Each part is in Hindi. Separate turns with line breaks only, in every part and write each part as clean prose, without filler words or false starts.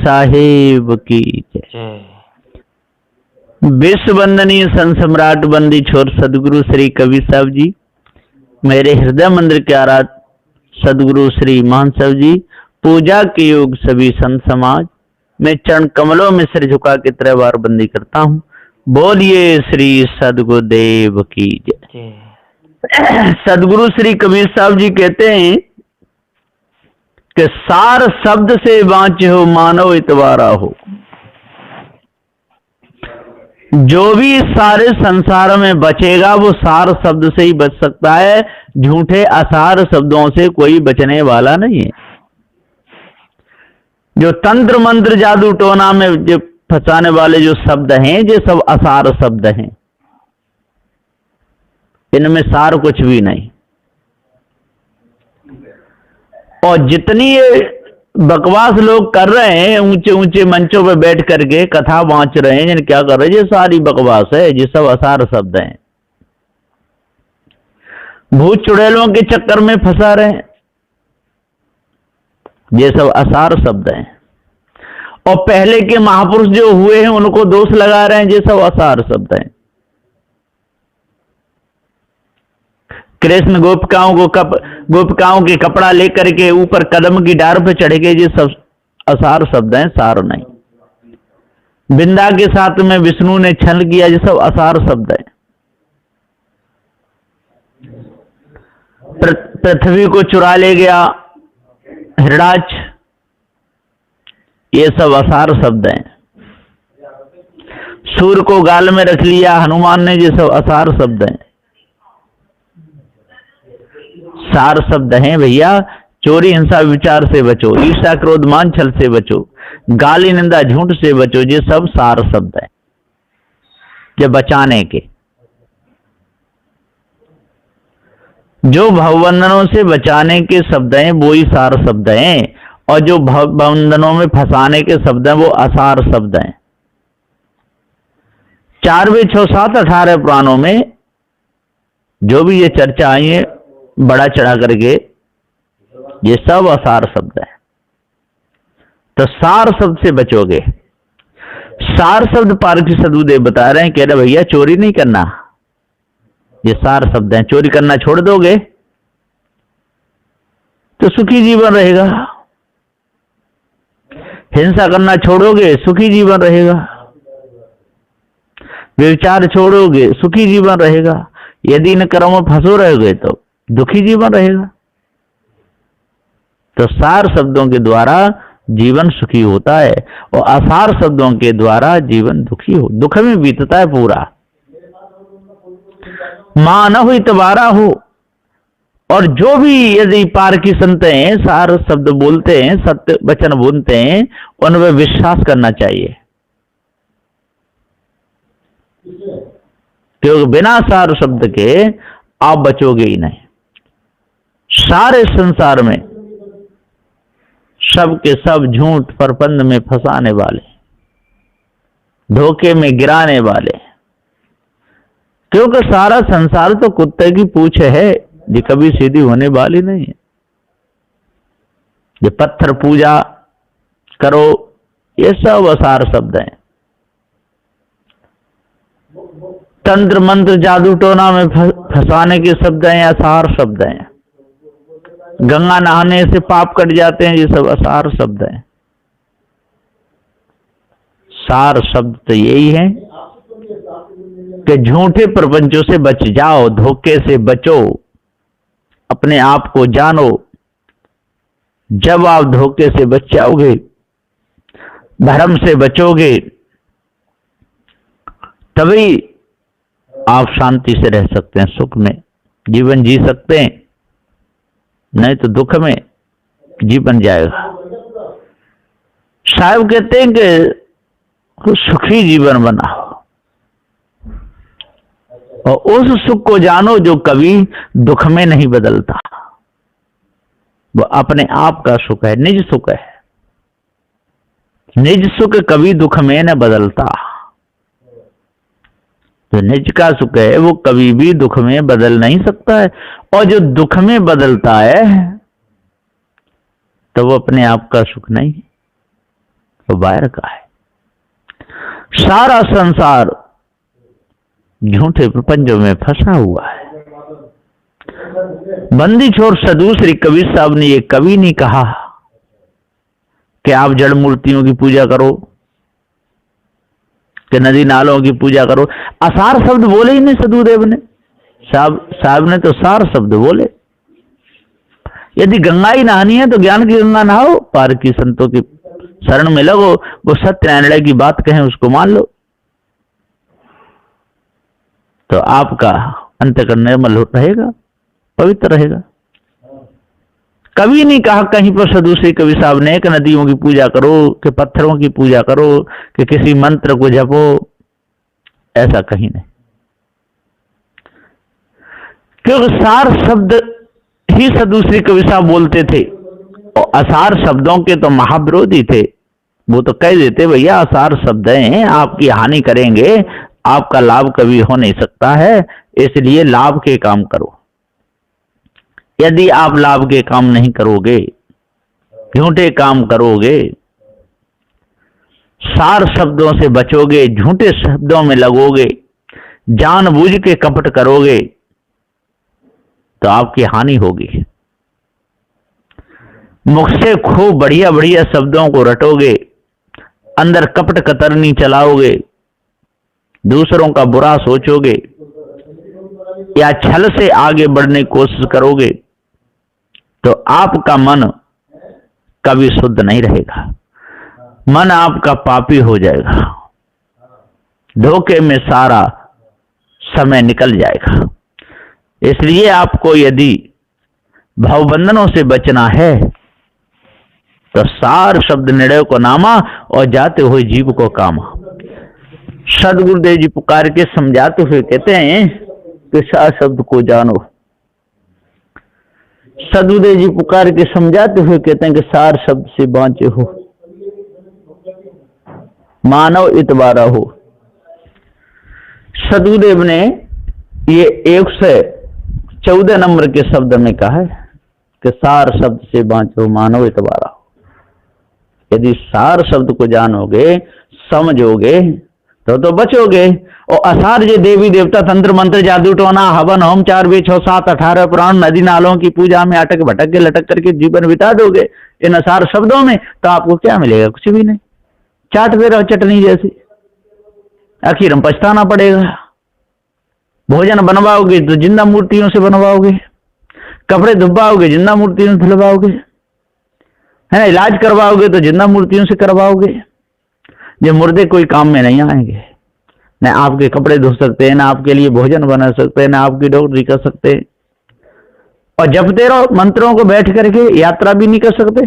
साहेब की जय। विश्व वंदनीय संत सम्राट बंदी छोर सदगुरु श्री कबीर साहब जी, मेरे हृदय मंदिर के आराध्य सदगुरु श्री मान साहब जी, पूजा के योग सभी संत समाज, मैं चरण कमलों में सिर झुका के 3 बार बंदी करता हूँ। बोलिए श्री सदगुरुदेव की जय। सदगुरु श्री कबीर साहब जी कहते हैं कि सार शब्द से बाँचे हो मानव इतवारा हो। जो भी सारे संसार में बचेगा वो सार शब्द से ही बच सकता है, झूठे असार शब्दों से कोई बचने वाला नहीं है। जो तंत्र मंत्र जादू टोना में जो फंसाने वाले जो शब्द हैं, ये सब असार शब्द हैं, इनमें सार कुछ भी नहीं। और जितनी बकवास लोग कर रहे हैं ऊंचे ऊंचे मंचों पे बैठ करके कथा बांच रहे हैं, क्या कर रहे हैं, ये सारी बकवास है, ये सब असार शब्द हैं। भूत चुड़ैलों के चक्कर में फंसा रहे हैं, ये सब असार शब्द हैं। और पहले के महापुरुष जो हुए हैं उनको दोष लगा रहे हैं, ये सब असार शब्द हैं। कृष्ण गोपिकाओं के कपड़ा लेकर के ऊपर कदम की डार पे चढ़ गए, ये सब असार शब्द हैं, सार नहीं। बिंदा के साथ में विष्णु ने छल किया, ये सब असार शब्द हैं। पृथ्वी को चुरा ले गया हिरणाक्ष, ये सब असार शब्द हैं। सूर्य को गाल में रख लिया हनुमान ने, ये सब असार शब्द हैं। सार शब्द हैं भैया। चोरी हिंसा विचार से बचो, ईर्ष्या क्रोध मान छल से बचो, गाली निंदा झूठ से बचो, ये सब सार शब्द हैं, ये बचाने के। जो भवबंधनों से बचाने के शब्द हैं वो ही सार शब्द हैं, और जो भवबंधनों में फंसाने के शब्द हैं वो असार शब्द हैं। 4 वेद 6 7 18 पुराणों में जो भी ये चर्चा आई है बड़ा चढ़ा करके, ये सब असार शब्द है। तो सार शब्द से बचोगे। सार शब्द पारखी सदगुरुदेव बता रहे हैं, कह रहे भैया चोरी नहीं करना, ये सार शब्द हैं। चोरी करना छोड़ दोगे तो सुखी जीवन रहेगा, हिंसा करना छोड़ोगे सुखी जीवन रहेगा, व्यभिचार छोड़ोगे सुखी जीवन रहेगा, यदि इन कर्मों में फंसो रहोगे तो दुखी जीवन रहेगा। तो सार शब्दों के द्वारा जीवन सुखी होता है, और असार शब्दों के द्वारा जीवन दुखी हो, दुख में बीतता है पूरा। मानव इतवारा हो। और जो भी यदि पार की संत हैं, सार शब्द बोलते हैं, सत्य वचन बोलते हैं, उनमें विश्वास करना चाहिए, क्योंकि बिना सार शब्द के आप बचोगे ही नहीं। सारे संसार में सब के सब झूठ परपंद में फंसाने वाले, धोखे में गिराने वाले, क्योंकि सारा संसार तो कुत्ते की पूंछ है, ये कभी सीधी होने वाली नहीं है। ये पत्थर पूजा करो, ये सब असार शब्द हैं। तंत्र मंत्र जादू टोना में फंसाने के शब्द हैं, असार शब्द हैं। गंगा नहाने से पाप कट जाते हैं, ये सब असार शब्द हैं। सार शब्द तो यही है कि झूठे प्रपंचों से बच जाओ, धोखे से बचो, अपने आप को जानो। जब आप धोखे से बच जाओगे, धर्म से बचोगे, तभी आप शांति से रह सकते हैं, सुख में जीवन जी सकते हैं, नहीं तो दुख में जीवन जाएगा। साहब कहते हैं कि सुखी जीवन बनाओ, और उस सुख को जानो जो कभी दुख में नहीं बदलता। वो अपने आप का सुख है, निज सुख है। निज सुख कभी दुख में न बदलता। जो निज का सुख है वो कभी भी दुख में बदल नहीं सकता है, और जो दुख में बदलता है तो वो अपने आप का सुख नहीं है। वो बाहर का है। सारा संसार झूठे प्रपंचों में फंसा हुआ है। बंदी छोर साधु श्री कबीर साहब ने, ये कभी नहीं कहा कि आप जड़ मूर्तियों की पूजा करो, कि नदी नालों की पूजा करो। असार शब्द बोले ही नहीं सदुदेव ने। साहब ने तो सार शब्द बोले। यदि गंगा ही नहानी है तो ज्ञान की गंगा नहाओ, पार की संतों की शरण में लगो, वो सत्य निर्णय की बात कहें उसको मान लो, तो आपका अंतःकरण निर्मल रहेगा, पवित्र रहेगा। कभी नहीं कहा कहीं पर साधु श्री कबीर साहब ने कि नदियों की पूजा करो, कि पत्थरों की पूजा करो, कि किसी मंत्र को जपो, ऐसा कहीं नहीं। क्योंकि सार शब्द ही साधु श्री कबीर साहब बोलते थे, और असार शब्दों के तो महाविरोधी थे। वो तो कह देते भैया असार शब्द हैं, आपकी हानि करेंगे, आपका लाभ कभी हो नहीं सकता है, इसलिए लाभ के काम करो। यदि आप लाभ के काम नहीं करोगे, झूठे काम करोगे, सार शब्दों से बचोगे, झूठे शब्दों में लगोगे, जानबूझ के कपट करोगे, तो आपकी हानि होगी। मुख से खूब बढ़िया बढ़िया शब्दों को रटोगे, अंदर कपट कतरनी चलाओगे, दूसरों का बुरा सोचोगे, या छल से आगे बढ़ने की कोशिश करोगे, तो आपका मन कभी शुद्ध नहीं रहेगा। मन आपका पापी हो जाएगा, धोखे में सारा समय निकल जाएगा। इसलिए आपको यदि भवबंधनों से बचना है तो सार शब्द निर्णय को नामा और जाते हुए जीव को कामा। सदगुरुदेव जी पुकार के समझाते हुए कहते हैं कि सार शब्द को जानो। सदगुरुदेव जी पुकार के समझाते हुए कहते हैं कि सार शब्द से बांचे हो, मानव इतबारा हो। सदगुरुदेव ने ये 114 नंबर के शब्द में कहा है कि सार शब्द से बांचो, मानव इतबारा हो। यदि सार शब्द को जानोगे, समझोगे, तो बचोगे। और असार जे देवी देवता तंत्र मंत्र जादू टोना हवन होम 4 वेद 6 7 18 पुराण नदी नालों की पूजा में अटक भटक के लटक करके जीवन बिता दोगे इन असार शब्दों में, तो आपको क्या मिलेगा? कुछ भी नहीं। चाटते रहो चटनी जैसी, आखिर हम पछताना पड़ेगा। भोजन बनवाओगे तो जिंदा मूर्तियों से बनवाओगे, कपड़े धुलवाओगे जिंदा मूर्तियों से धुलवाओगे, है ना, इलाज करवाओगे तो जिंदा मूर्तियों से करवाओगे। ये मुर्दे कोई काम में नहीं आएंगे, न आपके कपड़े धो सकते हैं, ना आपके लिए भोजन बना सकते हैं, ना आपकी डॉक्टरी कर सकते हैं। और जपते रहो मंत्रों को बैठ करके, यात्रा भी नहीं कर सकते।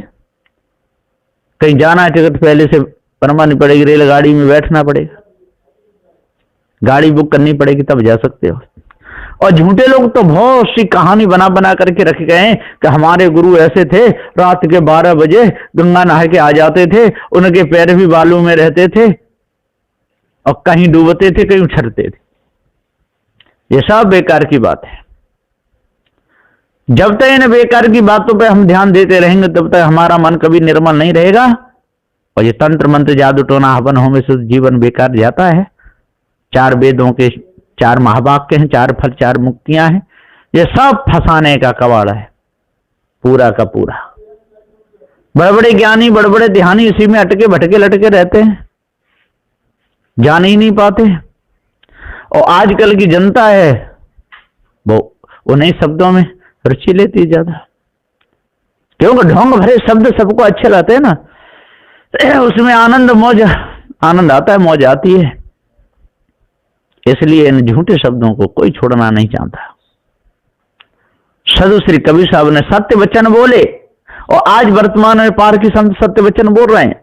कहीं जाना है टिकट पहले से बनवानी पड़ेगी, रेलगाड़ी में बैठना पड़ेगा, गाड़ी बुक करनी पड़ेगी, तब जा सकते हो। और झूठे लोग तो बहुत सी कहानी बना बना करके रखे गए हैं कि हमारे गुरु ऐसे थे, रात के 12 बजे गंगा नहा के आ जाते थे, उनके पैर भी बालू में रहते थे और कहीं डूबते थे, कहीं उछलते थे। ये सब बेकार की बात है। जब तक इन बेकार की बातों पे हम ध्यान देते रहेंगे तब तक हमारा मन कभी निर्मल नहीं रहेगा। और ये तंत्र मंत्र जादू टोना हवन होने से जीवन बेकार जाता है। 4 वेदों के 4 महावाक्य हैं, 4 फल 4 मुक्तियां हैं, ये सब फंसाने का कवाड़ है पूरा का पूरा। बड़े बड़े ज्ञानी, बड़े बड़े ध्यानी इसी में अटके भटके लटके रहते हैं, जान ही नहीं पाते। और आजकल की जनता है वो उन्हीं शब्दों में रुचि लेती है ज्यादा, क्योंकि ढोंग भरे शब्द सबको अच्छे लगते हैं ना, उसमें आनंद मौज आनंद आता है, मौज आती है। इसलिए इन झूठे शब्दों को कोई छोड़ना नहीं चाहता। साधु श्री कबीर साहब ने सत्य वचन बोले, और आज वर्तमान में पार की संत सत्य वचन बोल रहे हैं।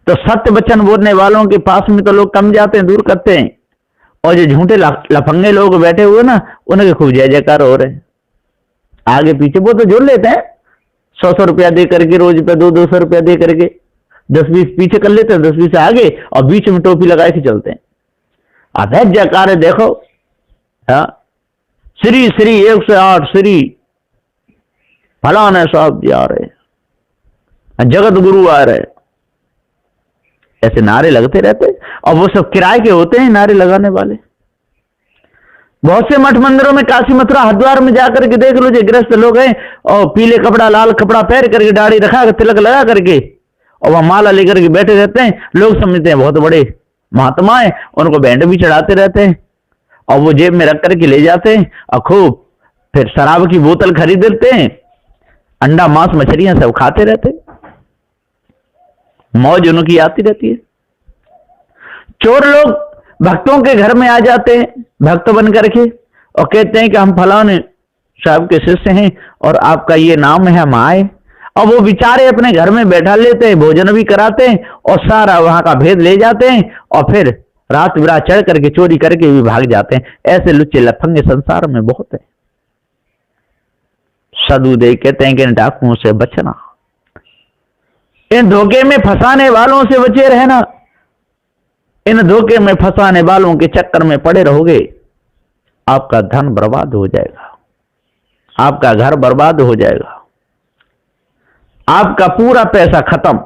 तो सत्य वचन बोलने वालों के पास में तो लोग कम जाते हैं, दूर करते हैं। और जो झूठे लफंगे लोग बैठे हुए ना, उनके खूब जय जयकार हो रहे हैं आगे पीछे। वो तो जोड़ लेते हैं 100 रुपया दे करके, रोज पे 200 रुपया दे करके 10-20 पीछे कर लेते हैं, 10-20 आगे, और बीच में टोपी लगा के चलते हैं। अभेद जयकार है, देखो श्री श्री 108 श्री फलाने साहब जी आ रहे, जगत गुरु आ रहे, ऐसे नारे लगते रहते, और वो सब किराए के होते हैं नारे लगाने वाले। बहुत से मठ मंदिरों में, काशी मथुरा हरिद्वार में जाकर के देख लो, जो गृहस्थ लोग हैं और पीले कपड़ा लाल कपड़ा पहन करके दाढ़ी रखा कर तिलक लगा करके और वह माला लेकर के बैठे रहते हैं। लोग समझते हैं बहुत बड़े महात्मा है, उनको बैंड भी चढ़ाते रहते हैं और वो जेब में रख करके ले जाते हैं और खूब फिर शराब की बोतल खरीद लेते हैं, अंडा मांस मछलियां सब खाते रहते हैं, मौज उनकी आती रहती है। चोर लोग भक्तों के घर में आ जाते हैं भक्त बन करके और कहते हैं कि हम फलाने साहब के शिष्य हैं और आपका ये नाम है, हम आए। और वो बेचारे अपने घर में बैठा लेते हैं, भोजन भी कराते हैं और सारा वहां का भेद ले जाते हैं और फिर रात बिरात चढ़ करके चोरी करके भी भाग जाते हैं। ऐसे लुच्चे लफंगे संसार में बहुत है। सदुदेव कहते हैं कि इन डाकुओं से बचना, इन धोखे में फंसाने वालों से बचे रहना। इन धोखे में फंसाने वालों के चक्कर में पड़े रहोगे, आपका धन बर्बाद हो जाएगा, आपका घर बर्बाद हो जाएगा, आपका पूरा पैसा खत्म,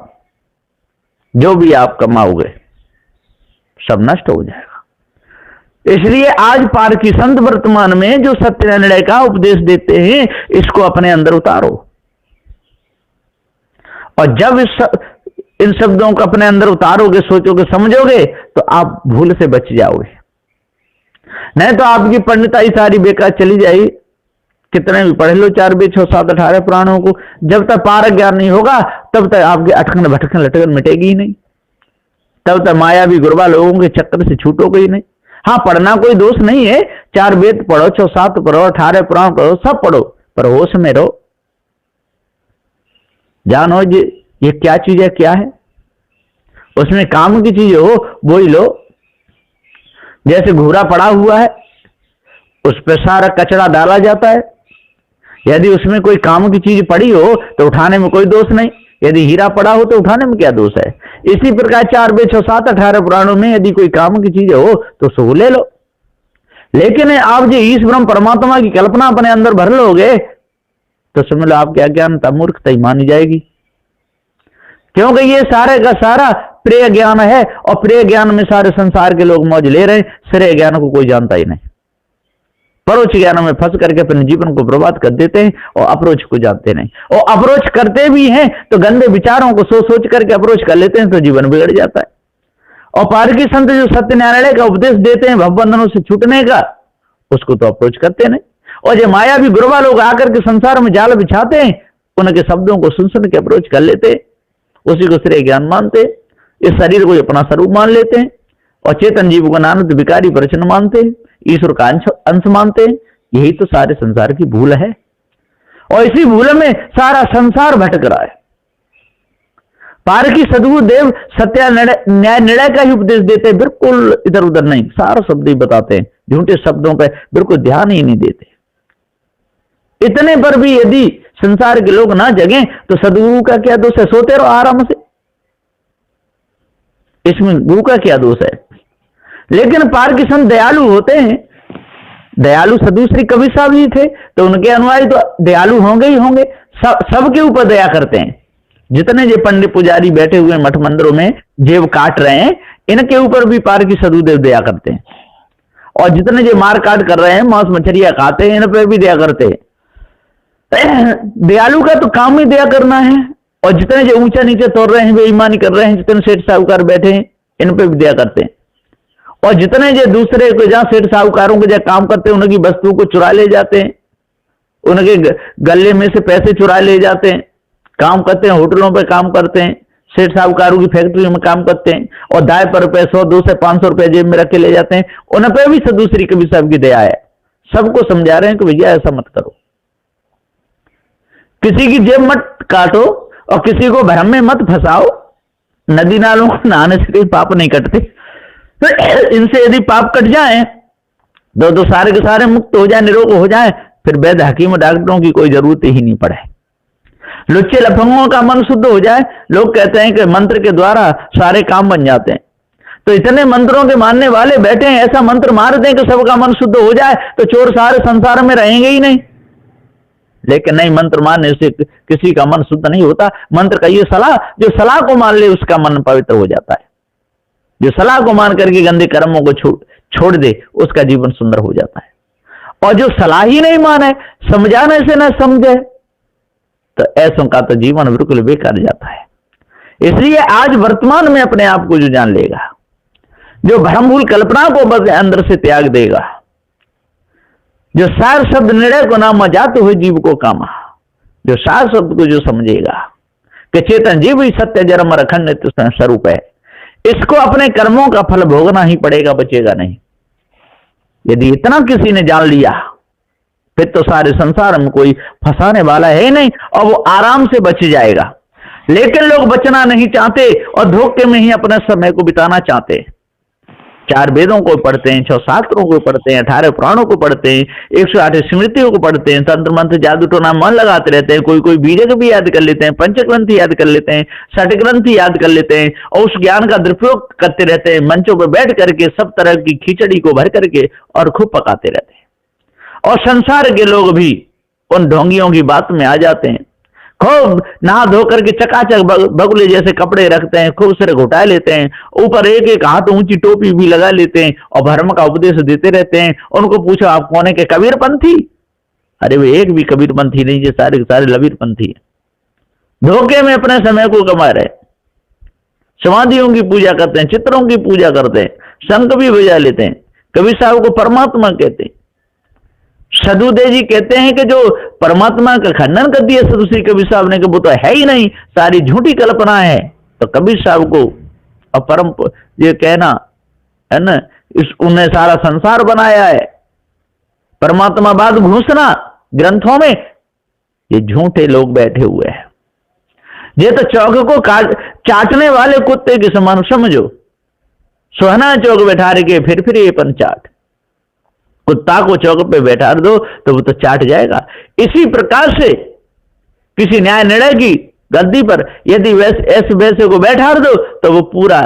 जो भी आप कमाओगे सब नष्ट हो जाएगा। इसलिए आज पारखी संत वर्तमान में जो सत्य निर्णय का उपदेश देते हैं, इसको अपने अंदर उतारो और जब इन शब्दों को अपने अंदर उतारोगे, सोचोगे, समझोगे तो आप भूल से बच जाओगे। नहीं तो आपकी पंडिताई सारी बेकार चली जाएगी। कितने भी पढ़ लो 4 वेद 6 7 18 पुराणों को, जब तक पारक ज्ञान नहीं होगा तब तक आपकी अटकन भटकन लटकन मिटेगी ही नहीं, तब तक मायावी गुरबा लोगों के चक्कर से छूटोगे ही नहीं। हाँ, पढ़ना कोई दोष नहीं है, 4 वेद पढ़ो, 6 7 पढ़ो, 18 पुराण पढ़ो, सब पढ़ो, पर होश में रहो, जानो ये क्या चीज है, क्या है, उसमें काम की चीज हो वो ही लो। जैसे घूरा पड़ा हुआ है, उस पर सारा कचरा डाला जाता है, यदि उसमें कोई काम की चीज पड़ी हो तो उठाने में कोई दोष नहीं, यदि हीरा पड़ा हो तो उठाने में क्या दोष है। इसी प्रकार 4 वेद 6 7 18 पुराणों में यदि कोई काम की चीज हो तो उसको ले लो। लेकिन आप जो ईश ब्रह्म परमात्मा की कल्पना अपने अंदर भर लोगे तो समझ लो आपकी अज्ञानता मूर्खता ही मानी जाएगी, क्योंकि ये सारे का सारा प्रिय ज्ञान है और प्रिय ज्ञान में सारे संसार के लोग मौज ले रहे हैं। श्रेय ज्ञान को कोई जानता ही नहीं, परोक्ष ज्ञान में फंस करके अपने जीवन को बर्बाद कर देते हैं और अप्रोच को जानते नहीं, और अप्रोच करते भी हैं तो गंदे विचारों को सोच सोच करके अप्रोच कर लेते हैं तो जीवन बिगड़ जाता है। और पारकी संत जो सत्य न्यायालय का उपदेश देते हैं भवबंधनों से छूटने का, उसको तो अप्रोच करते नहीं। और जो माया भी गुरबा लोग आकर के संसार में जाल बिछाते हैं, उनके शब्दों को सुन सुन के अप्रोच कर लेते, उसी को श्रेय ज्ञान मानते, इस शरीर को अपना स्वरूप मान लेते हैं और चेतन जीव को नानद विकारी प्रचन्न मानते हैं, ईश्वर का अंश मानते हैं। यही तो सारे संसार की भूल है और इसी भूल में सारा संसार भटक रहा है। पारकी सदगुरुदेव सत्य न्याय निर्णय का ही उपदेश देते हैं, बिल्कुल इधर उधर नहीं, सारा शब्द ही बताते हैं, झूठे शब्दों पर बिल्कुल ध्यान ही नहीं देते। इतने पर भी यदि संसार के लोग ना जगें तो सदगुरु का क्या दोष है, सोते रहो आराम से, इसमें गुरु का क्या दोष है। लेकिन पारकी संत दयालु होते हैं, दयालु सदगुरु श्री कबीर साहब जी थे तो उनके अनुयायी तो दयालु होंगे ही होंगे, सबके ऊपर दया करते हैं। जितने जो पंडित पुजारी बैठे हुए मठ मंदिरों में जेब काट रहे हैं, इनके ऊपर भी पारकी सदगुरुदेव दया करते हैं, और जितने जो मार काट कर रहे हैं, मांस मछलियां खाते हैं, इन पर भी दया करते हैं। दयालु का तो काम ही दया करना है। और जितने जो ऊंचा नीचे तोड़ रहे हैं, बेईमानी कर रहे हैं, जितने सेठ साहूकार बैठे हैं, इन पे भी दया करते हैं। और जितने जो दूसरे को जहां सेठ साहूकारों को जहाँ काम करते हैं, उनकी वस्तु को चुरा ले जाते हैं, उनके गले में से पैसे चुरा ले जाते हैं, काम करते हैं, होटलों पे काम करते हैं, सेठ साहूकारों की फैक्ट्री में काम करते हैं और दाय पर रुपए 100 200 500 रुपए जेब में रख के ले जाते हैं, उन पर भी सदगुरु कबीर साहब की दया है। सबको समझा रहे हैं कि भैया ऐसा मत करो, किसी की जेब मत काटो और किसी को भ्रम में मत फंसाओ। नदी नालों को नहाने से कोई पाप नहीं कटते, तो इनसे यदि पाप कट जाए तो सारे के सारे मुक्त हो जाए, निरोग हो जाए, फिर वैद्य हकीम डॉक्टरों की कोई जरूरत ही नहीं पड़े। लुच्चे लफंगों का मन शुद्ध हो जाए। लोग कहते हैं कि मंत्र के द्वारा सारे काम बन जाते हैं, तो इतने मंत्रों के मानने वाले बैठे हैं, ऐसा मंत्र मार दें कि सबका मन शुद्ध हो जाए तो चोर सारे संसार में रहेंगे ही नहीं। लेकिन नहीं, मंत्र मानने से किसी का मन शुद्ध नहीं होता। मंत्र का ये सलाह, जो सलाह को मान ले उसका मन पवित्र हो जाता है। जो सलाह को मान करके गंदे कर्मों को छोड़ दे उसका जीवन सुंदर हो जाता है। और जो सलाह ही नहीं माने, समझाने से ना समझे, तो ऐसों का तो जीवन बिल्कुल बेकार जाता है। इसलिए आज वर्तमान में अपने आप को जो जान लेगा, जो भ्रमभूल कल्पना को बस अंदर से त्याग देगा, जो सार शब्द निर्णय को नाम जात हुए जीव को कामा, जो सार शब्द को जो समझेगा कि चेतन जीव ही सत्य जन्म अखंड नित्य स्वरूप है, इसको अपने कर्मों का फल भोगना ही पड़ेगा, बचेगा नहीं। यदि इतना किसी ने जान लिया फिर तो सारे संसार में कोई फंसाने वाला है नहीं और वो आराम से बच जाएगा। लेकिन लोग बचना नहीं चाहते और धोखे में ही अपने समय को बिताना चाहते। 4 वेदों को पढ़ते हैं, 6 शास्त्रों को पढ़ते हैं, 18 पुराणों को पढ़ते हैं, 108 स्मृतियों को पढ़ते हैं, तंत्र मंत्र जादू टोना मन लगाते रहते हैं, कोई बीजक भी याद कर लेते हैं, पंचग्रंथ याद कर लेते हैं, षटग्रंथ याद कर लेते हैं और उस ज्ञान का दुरुपयोग करते रहते हैं, मंचों पर बैठ करके सब तरह की खिचड़ी को भर करके और खूब पकाते रहते हैं। और संसार के लोग भी उन ढोंगियों की बात में आ जाते हैं, खूब नहा धो करके चकाचक बगुले जैसे कपड़े रखते हैं, खूब सिर घुटा लेते हैं, ऊपर एक एक हाथ ऊंची टोपी भी लगा लेते हैं और धर्म का उपदेश देते रहते हैं। उनको पूछो आप कौन है? के कबीरपंथी? अरे वे एक भी कबीरपंथी नहीं, ये सारे सारे लबीरपंथी है। धोखे में अपने समय को कमा रहे, समाधियों की पूजा करते हैं, चित्रों की पूजा करते हैं, शंख भी बजा लेते हैं, कबीर साहब को परमात्मा कहते हैं। सदुदेव जी कहते हैं कि जो परमात्मा का खंडन कर दिया सदु श्री कबीर साहब ने कि वो तो है ही नहीं, सारी झूठी कल्पना है। तो कबीर साहब को अपरम ये कहना है ना, उन्हें सारा संसार बनाया है, परमात्मा बाद घुसना ग्रंथों में, ये झूठे लोग बैठे हुए हैं। ये तो चौक को चाटने वाले कुत्ते के समान समझो, सोहना चौक बैठा के फिर ये पंचाट। कुत्ता को चौक पे बैठा दो तो वो तो चाट जाएगा। इसी प्रकार से किसी न्याय निर्णय की गद्दी पर यदि ऐसे वैसे को बैठा दो तो वो पूरा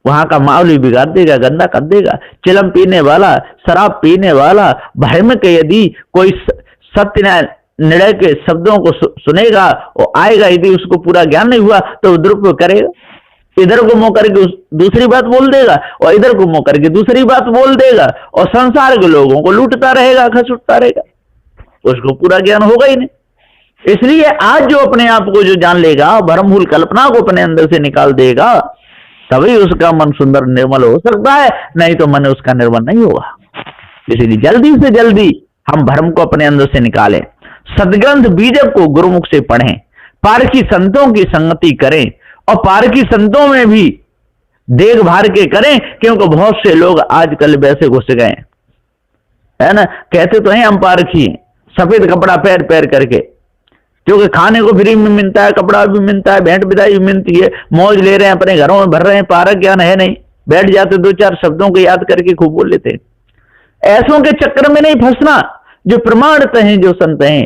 वहां का माहौल ही बिगाड़ देगा, गंदा कर देगा। चिलम पीने वाला, शराब पीने वाला, भय में यदि कोई सत्य न्याय निर्णय के शब्दों को सुनेगा और आएगा, यदि उसको पूरा ज्ञान नहीं हुआ तो वो दुरुपयोग करेगा। इधर को मुंह करके दूसरी बात बोल देगा और इधर को मुंह करके दूसरी बात बोल देगा और संसार के लोगों को लूटता रहेगा, खसुटता रहेगा, उसको पूरा ज्ञान होगा ही नहीं। इसलिए आज जो अपने आप को जो जान लेगा, भ्रमभूल कल्पना को अपने अंदर से निकाल देगा, तभी उसका मन सुंदर निर्मल हो सकता है, नहीं तो मन उसका निर्मल नहीं होगा। इसलिए जल्दी से जल्दी हम भ्रम को अपने अंदर से निकालें, सदग्रंथ बीजक को गुरुमुख से पढ़ें, पारखी संतों की संगति करें और पारखी संतों में भी देखभाल के करें, क्योंकि बहुत से लोग आजकल वैसे घुस गए है ना। कहते तो हैं हम पारखी, सफेद कपड़ा पैर करके, क्योंकि खाने को फ्री में मिलता है, कपड़ा भी मिलता है, भेंट विदाई भी मिलती है, मौज ले रहे हैं, अपने घरों में भर रहे हैं, पारक ज्ञान है नहीं, बैठ जाते 2-4 शब्दों को याद करके खूब बोल लेते हैं। ऐसों के चक्कर में नहीं फंसना, जो प्रमाणित हैं, जो संत हैं,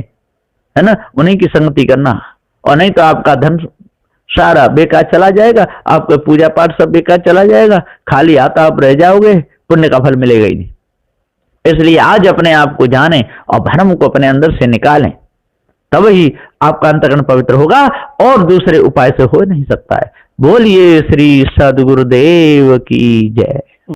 है ना, उन्हीं की संगति करना। और नहीं तो आपका धन सारा बेकार चला जाएगा, आपका पूजा पाठ सब बेकार चला जाएगा, खाली हाथ आप रह जाओगे, पुण्य का फल मिलेगा ही नहीं। इसलिए आज अपने आप को जानें और भ्रम को अपने अंदर से निकालें, तब ही आपका अंतःकरण पवित्र होगा और दूसरे उपाय से हो नहीं सकता है। बोलिए श्री सद्गुरुदेव की जय।